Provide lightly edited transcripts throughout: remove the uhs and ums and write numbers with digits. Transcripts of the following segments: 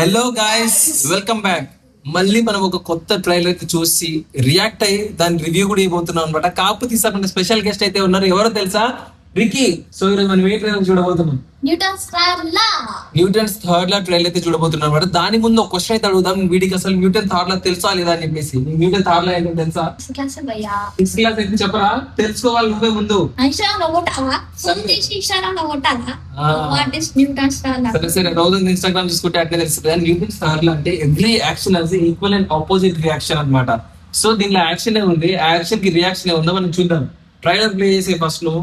Hello guys, welcome back. మళ్ళీ మనం ఒక కొత్త ట్రైలర్ కి చూసి రియాక్ట్ అయ్యి దాని రివ్యూ కూడా ఇవ్వబోతున్నాం అనమాట. కాకపోతే ఈసారి మన స్పెషల్ గెస్ట్ అయితే ఉన్నారు. ఎవరో తెలుసా? రికీ. సో ఈరోజు మనం ఏ ట్రైలర్ చూడబోతున్నాం? న్యూటన్స్ థర్డ్ లా ట్రైలర్ అయితే చూడబోతున్నాం అనమాట. దాని ముందు ఒక క్వశ్చన్ అయితే అడుగుదాం, వీడికి అసలు న్యూటన్ థర్డ్ లా తెలుసా లేదా అని చెప్పేసి. న్యూటన్ థర్డ్ లా ఏంటో తెలుసా? సిక్స్త్ క్లాస్ అయితే చెప్పరా? తెలుసుకోవాలి నువ్వే ముందు. సరే సరే, రోజు ఇన్స్టాగ్రామ్ చూసుకుంటే అట్లే తెలుస్తుంది. న్యూటన్ థర్డ్ లా అంటే every action as equal and opposite reaction అన్నమాట. సో దీనిలో యాక్షన్ ఉంది, ఆ యాక్షన్ కి రియాక్షన్ ఉందో మనం చూద్దాం. ట్రైలర్ ప్లే చేసే ఫస్ట్ నువ్వు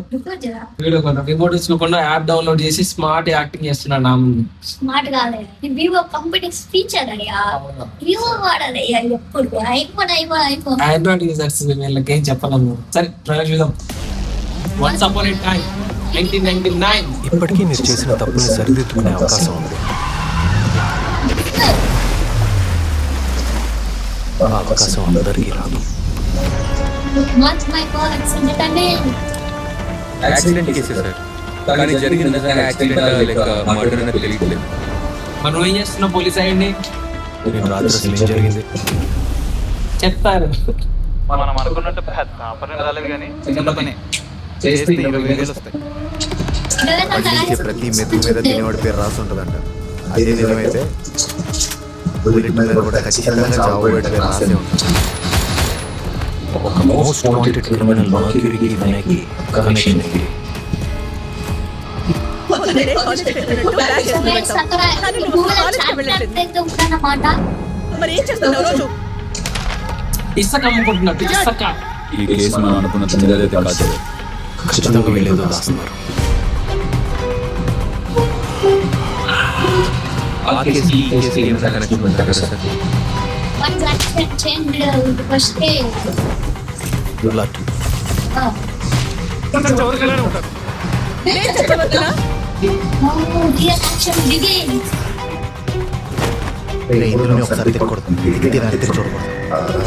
వీడియో కొన్నా రిమోట్ ఇచ్చుకోకుండా యాప్ డౌన్లోడ్ చేసి స్మార్ట్ యాక్టింగ్ చేస్తున్నా. నా ముందు స్మార్ట్ కాలేదు, వివో కంపెనీస్ ఫీచర్ అయ్యా. వివో వాడాలయ్యా ఎప్పుడు. ఐఫోన్ ఆండ్రాయిడ్ యూజర్స్ వీళ్ళకి ఏం చెప్పలేము. సరే ట్రైలర్ చూద్దాం. వన్స్ అపాన్ ఏ టైం 1999. ఇప్పటికీ మీరు చేసిన తప్పుని సరిదిద్దుకునే అవకాశం ఉంది. ఆ అవకాశం అందరికీ రాదు. యాక్సిడెంట్ కేసే సార్, కానీ జరిగిన నిజంగా యాక్సిడెంట్ లేక మర్డర్ అనేది తెలియట్లేదు. మనం ఏం చేస్తున్నాం? పోలీస్ అయ్యండి నేను రాత్రి అసలు ఏం జరిగింది చెప్తారు. మనం అనుకున్నట్టు పని రాలేదు, కానీ చిన్న పని చేస్తే 20,000 వస్తాయి. పగిలించే ప్రతి మెతుకు మీద తినేవాడి పేరు రాసి ఉంటుందంట. అదే నిజమైతే బుల్లెట్ మీద కూడా ఖచ్చితంగా చావుబడి పేరు రాసే ఉంటుంది. ఒక మోస్ట్ వాంటెడ్ క్రిమినల్ మర్క్యూరీకి వినయ్కి కనెక్షన్ ఇది. ఇసుక అమ్ముకుంటున్నట్టు ఇసుక. ఈ కేసు మనం అనుకున్న తొందరగా కాదు, ఖచ్చితంగా వీళ్ళేదో దాస్తున్నారు. ఆ కేసు ఈ కేసు ఏమైనా కనెక్షన్ ఉంటారు కదా సార్? బ్లడ్ ఇందులోనే ఒకసారి తిరగకూడదు, ఇది దాన్ని చూడకూడదు.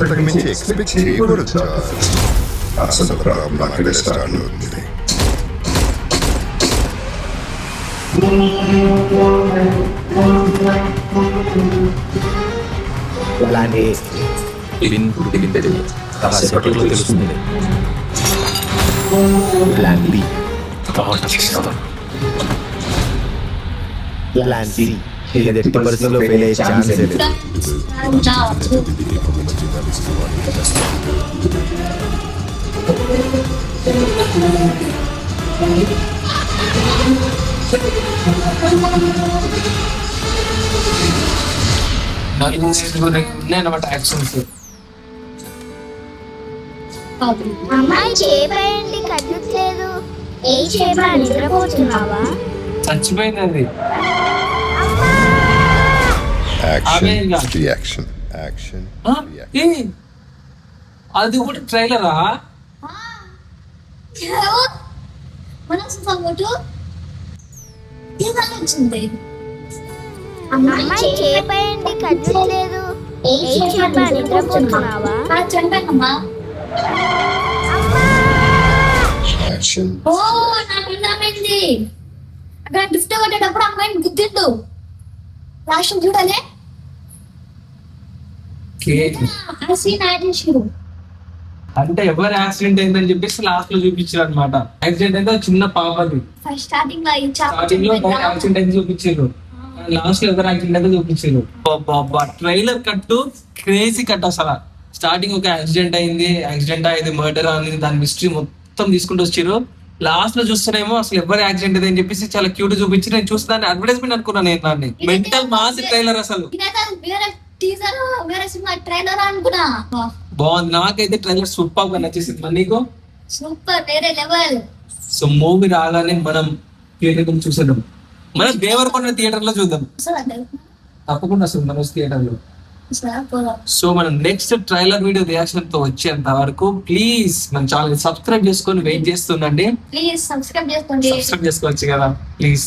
అంతకు మించి ఎక్స్పెక్ట్ చేయకూడదు. అసలు ప్రాబ్లం అక్కడే స్టార్ట్ అవుతుంది. ప్లాన్ ఏ కాసేపట్లో తెలుస్తుంది. ప్లాన్ బి ప్లాన్ సి ఇది ఎట్టి పరిస్థితుల్లో ఫెయిల్ అయ్యే ఛాన్స్ లేదు. ఉన్నాయన్నమాట యాక్షన్స్. అమ్మాయి చేపేయండి కదలట్లేదు. ఏ చేప నిద్రపోతున్నావా? చచ్చిపోయింది అది. రియాక్షన్ యాక్షన్ అది కూడా ట్రైలరా? అమ్మాయి చేపేయండి కదలట్లేదు. ఏ చేప నిద్రపోతున్నావా? యాక్షన్ ఓ నాకు అర్థమైంది. అక్కడ గిఫ్ట్ కొట్టేటప్పుడు అమ్మాయిని గుద్దిండు. లాస్ట్ చూడాలి ఆ సీన్ యాడ్ చేసిరు. అంటే ఎవరు యాక్సిడెంట్ అయిందని చెప్పేసి లాస్ట్ లో చూపించారు అనమాట. యాక్సిడెంట్ అయితే చిన్న పాపది. ఫస్ట్ స్టార్టింగ్ లో స్టార్టింగ్ లో యాక్సిడెంట్ అయితే చూపించారు, లాస్ట్ లో ఎవరు యాక్సిడెంట్ అయితే చూపించారు. ట్రైలర్ కట్టు క్రేజీ కట్ అసలు. స్టార్టింగ్ ఒక యాక్సిడెంట్ అయింది, యాక్సిడెంట్ అయింది, మర్డర్ అయింది, దాని మిస్టరీ మొత్తం తీసుకుంటూ వచ్చారు. లాస్ట్ లో చూస్తేనేమో అసలు ఎవరు యాక్సిడెంట్ అని చెప్పేసి చాలా క్యూట్ చూపించి నేను చూస్తాను అడ్వర్టైజ్మెంట్ అనుకున్నాను. నేను దాన్ని మెంటల్ మాస్ ట్రైలర్ అసలు టీజర్ వేరే సినిమా ట్రైలర్ అనుకున్నా. బాగుంది, నాకైతే ట్రైలర్ సూపర్ గా నచ్చేసింది. మరి నీకు? సూపర్, వేరే లెవెల్. సో మూవీ రాగానే మనం థియేటర్ చూసేద్దాం. మనం దేవరకొండ థియేటర్ లో చూద్దాం తప్పకుండా అసలు మన థియేటర్ లో. సో మనం నెక్స్ట్ ట్రైలర్ వీడియో రియాక్షన్ తో వచ్చేంత వరకు ప్లీజ్ మన ఛానల్ సబ్స్క్రైబ్ చేసుకొని వెయిట్ చేస్తుండండి. ప్లీజ్ సబ్స్క్రైబ్ చేసుకోండి. సబ్స్క్రైబ్ చేసుకోవచ్చు కదా ప్లీజ్.